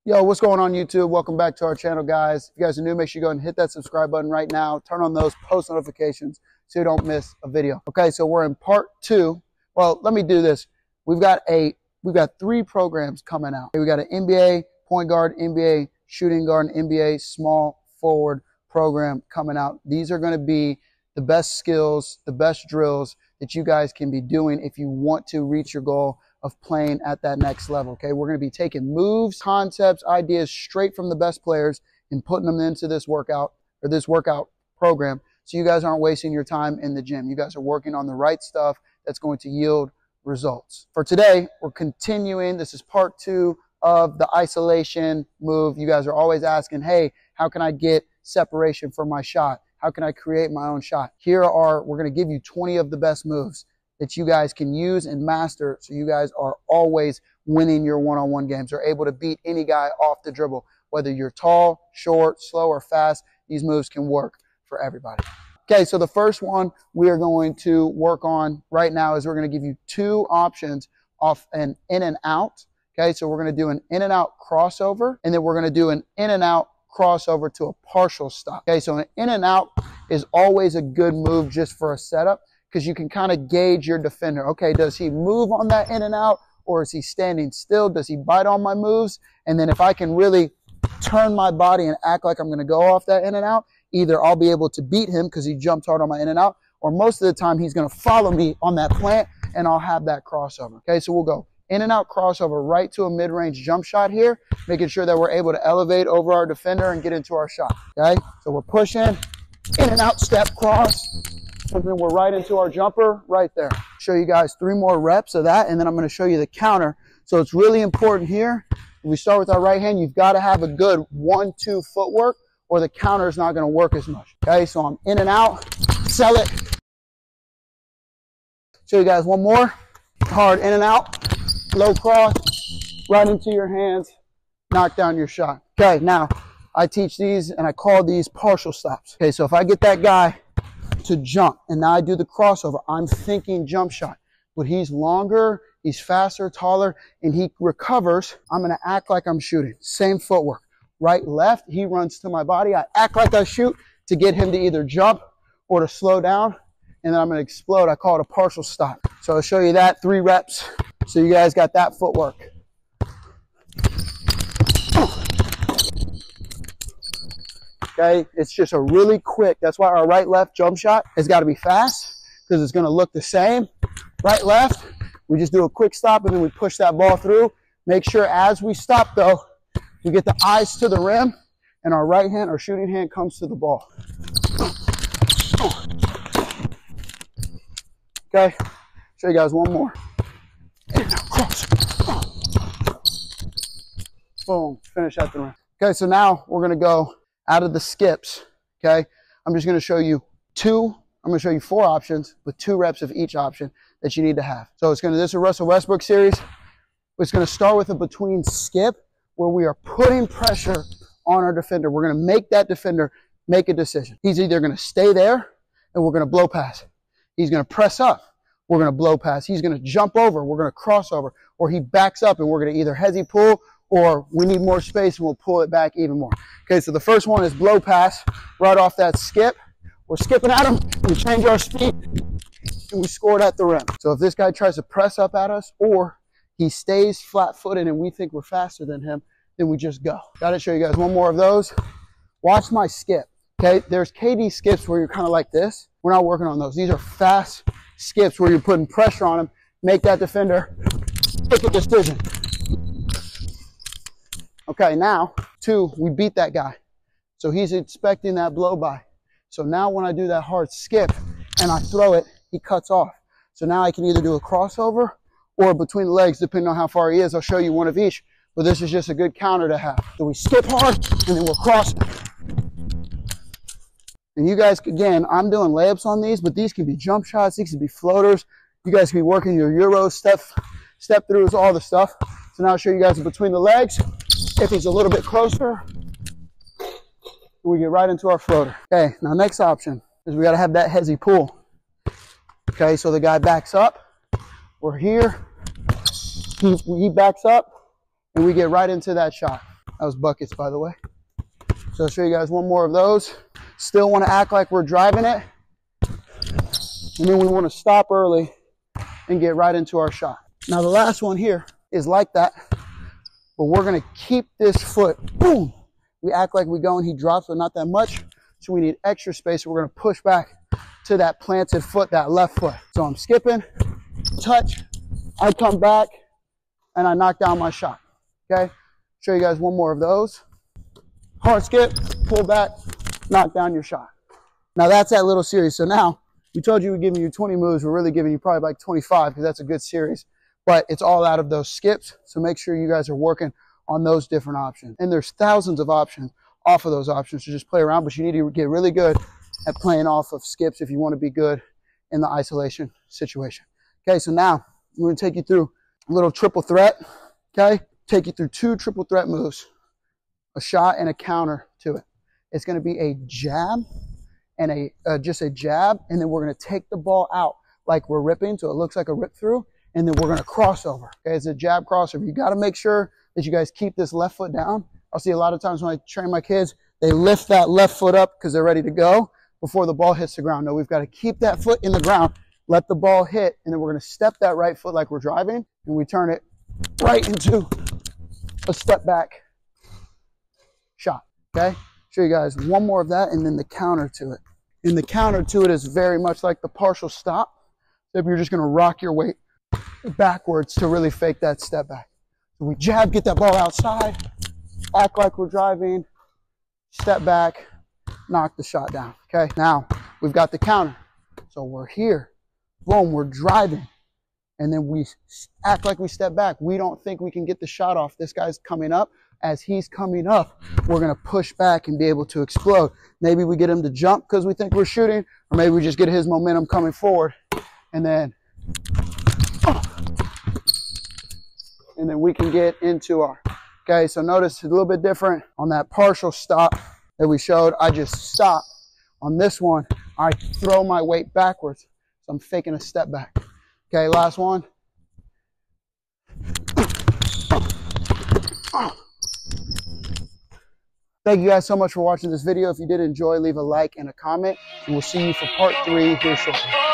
Yo, what's going on YouTube? Welcome back to our channel, guys. If you guys are new, make sure you go and hit that subscribe button right now. Turn on those post notifications so you don't miss a video. Okay, so we're in part 2. Well, let me do this. We've got 3 programs coming out. We got an NBA point guard, NBA shooting guard, and NBA small forward program coming out. These are going to be the best skills, the best drills that you guys can be doing if you want to reach your goal of playing at that next level. Okay, we're going to be taking moves, concepts, ideas straight from the best players and putting them into this workout program, so you guys aren't wasting your time in the gym. You guys are working on the right stuff that's going to yield results. For today, we're continuing. This is part 2 of the isolation move. You guys are always asking, hey, how can I get separation for my shot? How can I create my own shot? We're going to give you 20 of the best moves that you guys can use and master, so you guys are always winning your one-on-one games, or able to beat any guy off the dribble. Whether you're tall, short, slow, or fast, these moves can work for everybody. Okay, so the first one we are going to work on right now is we're going to give you 2 options off an in and out. Okay, so we're going to do an in and out crossover, and then we're going to do an in and out crossover to a partial stop. Okay, so an in and out is always a good move just for a setup, because you can kind of gauge your defender. Okay, does he move on that in and out, or is he standing still? Does he bite on my moves? And then if I can really turn my body and act like I'm going to go off that in and out, either I'll be able to beat him because he jumped hard on my in and out, or most of the time he's going to follow me on that plant and I'll have that crossover. Okay, so we'll go in and out crossover right to a mid-range jump shot here, making sure that we're able to elevate over our defender and get into our shot. Okay, so we're pushing, in and out step cross, and then we're right into our jumper right there. Show you guys 3 more reps of that, and then I'm going to show you the counter. So it's really important here. If we start with our right hand, you've got to have a good 1-2 footwork, or the counter is not going to work as much. Okay, so I'm in and out, sell it. Show you guys one more. Hard in and out, low cross, right into your hands, knock down your shot. Okay, now I teach these and I call these partial stops. Okay, so if I get that guy to jump and now I do the crossover, I'm thinking jump shot, but he's longer, he's faster, taller, and he recovers. I'm going to act like I'm shooting. Same footwork. Right, left, he runs to my body. I act like I shoot to get him to either jump or to slow down, and then I'm going to explode. I call it a partial stop. So I'll show you that 3 reps so you guys got that footwork. Okay, it's just a really quick, that's why our right-left jump shot has got to be fast, because it's going to look the same. Right, left, we just do a quick stop and then we push that ball through. Make sure as we stop though, we get the eyes to the rim and our right hand, our shooting hand, comes to the ball. Okay, show you guys one more. And now cross. Boom, finish at the rim. Okay, so now we're going to go out of the skips. Okay, I'm just going to show you 4 options with 2 reps of each option that you need to have. So this is a Russell Westbrook series. It's going to start with a between skip, where we are putting pressure on our defender. We're going to make that defender make a decision. He's either going to stay there and we're going to blow pass. He's going to press up. We're going to blow pass. He's going to jump over. We're going to cross over. Or he backs up and we're going to either hezzy pull, or we need more space and we'll pull it back even more. Okay, so the first one is blow pass right off that skip. We're skipping at him. We change our speed and we scored at the rim. So if this guy tries to press up at us, or he stays flat-footed and we think we're faster than him, then we just go. Got to show you guys one more of those. Watch my skip. Okay, there's KD skips where you're kind of like this. We're not working on those. These are fast skips where you're putting pressure on him, make that defender make a decision. Okay, now 2, we beat that guy. So he's expecting that blow by. So now when I do that hard skip and I throw it, he cuts off. So now I can either do a crossover or between the legs, depending on how far he is. I'll show you one of each, but this is just a good counter to have. So we skip hard, and then we're crossing. And you guys, again, I'm doing layups on these, but these can be jump shots, these can be floaters. You guys can be working your Euro step throughs, all the stuff. So now I'll show you guys between the legs. If he's a little bit closer, we get right into our floater. Okay, now next option is we got to have that hezzy pull. Okay, so the guy backs up. We're here. He backs up, and we get right into that shot. That was buckets, by the way. So I'll show you guys one more of those. Still want to act like we're driving it. And then we want to stop early and get right into our shot. Now the last one here is like that, but we're going to keep this foot, boom. We act like we're going, he drops, but not that much. So we need extra space. So we're going to push back to that planted foot, that left foot. So I'm skipping, touch, I come back, and I knock down my shot, okay? Show you guys one more of those. Hard skip, pull back, knock down your shot. Now that's that little series. So now, we told you we're giving you 20 moves. We're really giving you probably like 25 because that's a good series. But it's all out of those skips. So make sure you guys are working on those different options. And there's thousands of options off of those options to just play around. But you need to get really good at playing off of skips if you want to be good in the isolation situation. Okay, so now I'm going to take you through a little triple threat. Okay, take you through 2 triple threat moves, a shot and a counter to it. It's going to be a jab and just a jab, and then we're going to take the ball out like we're ripping, so it looks like a rip through, and then we're going to crossover. Okay, it's a jab crossover. You got to make sure that you guys keep this left foot down. I'll see a lot of times when I train my kids, they lift that left foot up because they're ready to go before the ball hits the ground. No, we've got to keep that foot in the ground, let the ball hit, and then we're going to step that right foot like we're driving, and we turn it right into a step back shot. Okay, show you guys one more of that, and then the counter to it. And the counter to it is very much like the partial stop. So you're just going to rock your weight backwards to really fake that step back. So we jab, get that ball outside, act like we're driving, step back, knock the shot down. Okay, now we've got the counter. So we're here, boom, we're driving, and then we act like we step back. We don't think we can get the shot off. This guy's coming up. As he's coming up, we're going to push back and be able to explode. Maybe we get him to jump because we think we're shooting, or maybe we just get his momentum coming forward, and then we can get into our, okay, so notice it's a little bit different on that partial stop that we showed. I just stop. On this one, I throw my weight backwards, so I'm faking a step back. Okay, last one. Thank you guys so much for watching this video. If you did enjoy, leave a like and a comment, and we'll see you for part 3 here shortly.